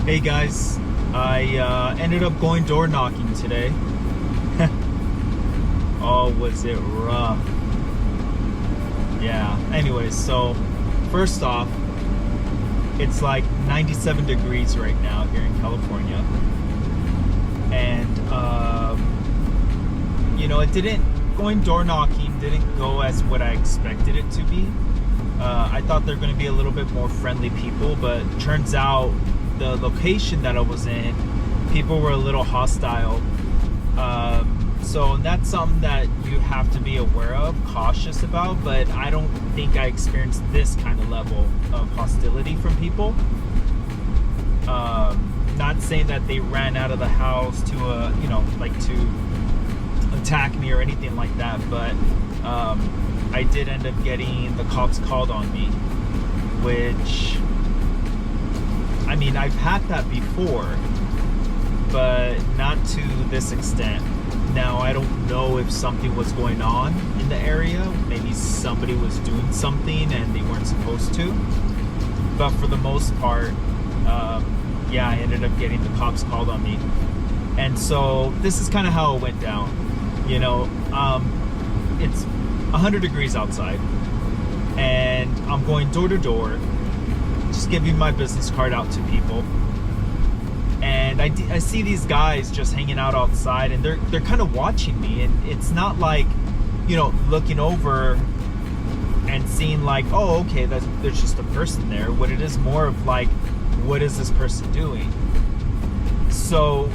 Hey guys, I ended up going door knocking today. Oh, was it rough? Yeah. Anyways, so first off, it's like 97 degrees right now here in California, and it didn't going door knocking didn't go as what I expected it to be. I thought they're going to be a little bit more friendly people, but turns out the location that I was in, people were a little hostile. So that's something that you have to be aware of, cautious about, but I don't think I experienced this kind of level of hostility from people. Not saying that they ran out of the house to, to attack me or anything like that, but I did end up getting the cops called on me, which, I mean, I've had that before, but not to this extent. Now, I don't know if something was going on in the area. Maybe somebody was doing something and they weren't supposed to. But for the most part, I ended up getting the cops called on me. And so this is kind of how it went down. It's 100 degrees outside, and I'm going door to door, just giving my business card out to people. And I see these guys just hanging out outside, and they're kind of watching me, and it's not like, looking over and seeing like, oh, okay, there's just a person there. What it is more of like, what is this person doing? So,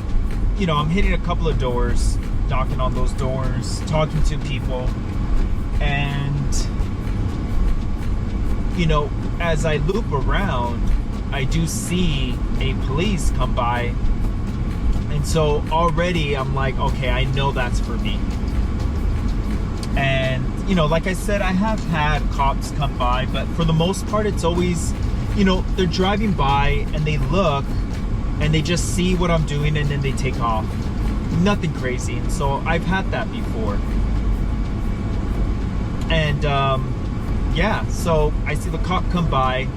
I'm hitting a couple of doors, knocking on those doors, talking to people, and as I loop around, I do see a police come by, and so already I'm like, okay, I know that's for me. And like I said, I have had cops come by, but for the most part it's always, they're driving by and they look and they just see what I'm doing and then they take off. Nothing crazy. And so I've had that before. And so I see the cop come by.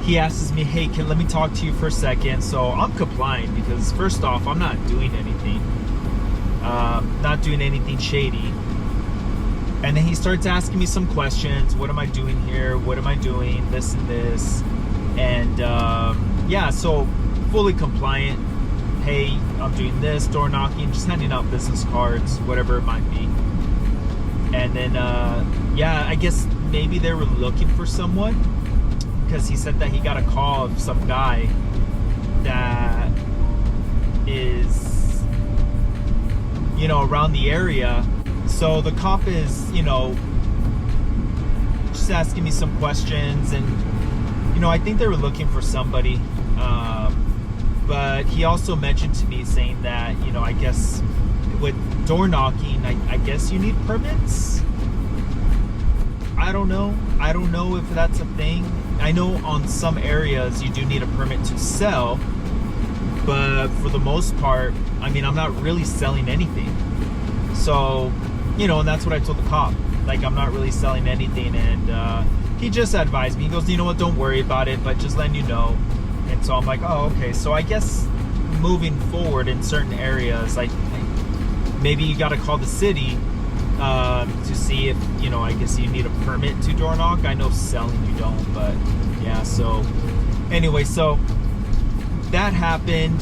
He asks me, hey, let me talk to you for a second. So I'm complying because first off, I'm not doing anything. Not doing anything shady. And then he starts asking me some questions. What am I doing here? What am I doing? This and this. And so fully compliant. Hey, I'm doing this, door knocking, just handing out business cards, whatever it might be. And then, I guess maybe they were looking for someone, because he said that he got a call of some guy that is, around the area. So the cop is, just asking me some questions, and, I think they were looking for somebody. But he also mentioned to me saying that, I guess with door knocking, I guess you need permits. I don't know. I don't know if that's a thing. I know on some areas you do need a permit to sell, but for the most part, I mean, I'm not really selling anything. So, and that's what I told the cop. Like, I'm not really selling anything, and he just advised me. He goes, you know what, don't worry about it, but just letting you know. And so I'm like, oh, okay. So I guess moving forward in certain areas, like maybe you got to call the city to see if, I guess you need a permit to door knock. I know selling you don't, but yeah. So anyway, so that happened.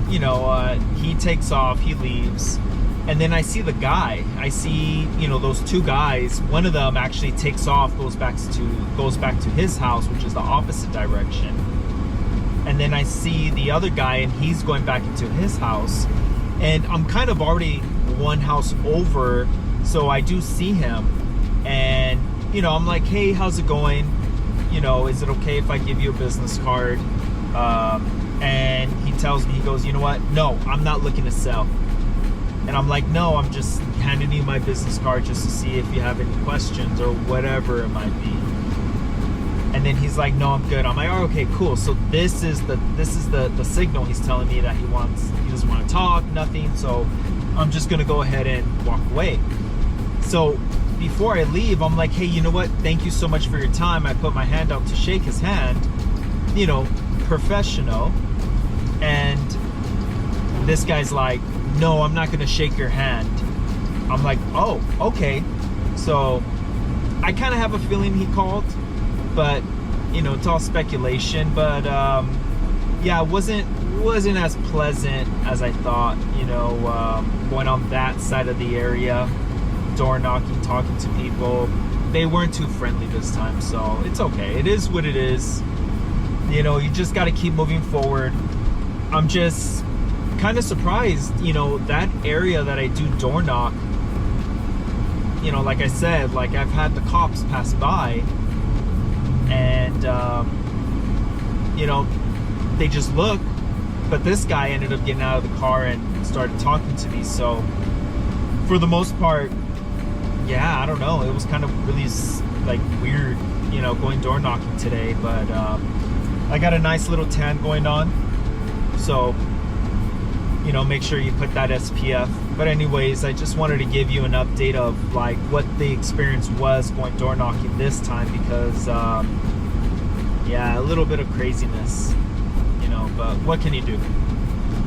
He takes off, he leaves. And then I see the guy. I see, those two guys. One of them actually takes off, goes back to his house, which is the opposite direction. And then I see the other guy, and he's going back into his house. And I'm kind of already one house over, so I do see him. And, I'm like, hey, how's it going? Is it okay if I give you a business card? And he tells me, he goes, you know what? No, I'm not looking to sell. And I'm like, no, I'm just handing you my business card just to see if you have any questions or whatever it might be. And then he's like, no, I'm good. I'm like, oh, okay, cool. So this is the signal. He's telling me that he doesn't want to talk, nothing. So I'm just gonna go ahead and walk away. So before I leave, I'm like, hey, you know what? Thank you so much for your time. I put my hand out to shake his hand, professional. And this guy's like, no, I'm not gonna shake your hand. I'm like, oh, okay. So I kind of have a feeling he called, but you know, it's all speculation. But yeah, it wasn't as pleasant as I thought, you know, going on that side of the area, door knocking, talking to people. They weren't too friendly this time, so it's okay. It is what it is. You know, you just got to keep moving forward. I'm just kind of surprised, you know, that area that I do door knock, you know, like I said, like I've had the cops pass by and, you know, they just look, but this guy ended up getting out of the car and started talking to me. So for the most part, yeah, I don't know, it was kind of really like weird, you know, going door knocking today. But I got a nice little tan going on, so you know, make sure you put that SPF. But anyways, I just wanted to give you an update of like what the experience was going door knocking this time, because yeah, a little bit of craziness, you know, but what can you do?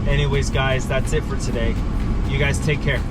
Anyways, guys, that's it for today. You guys take care.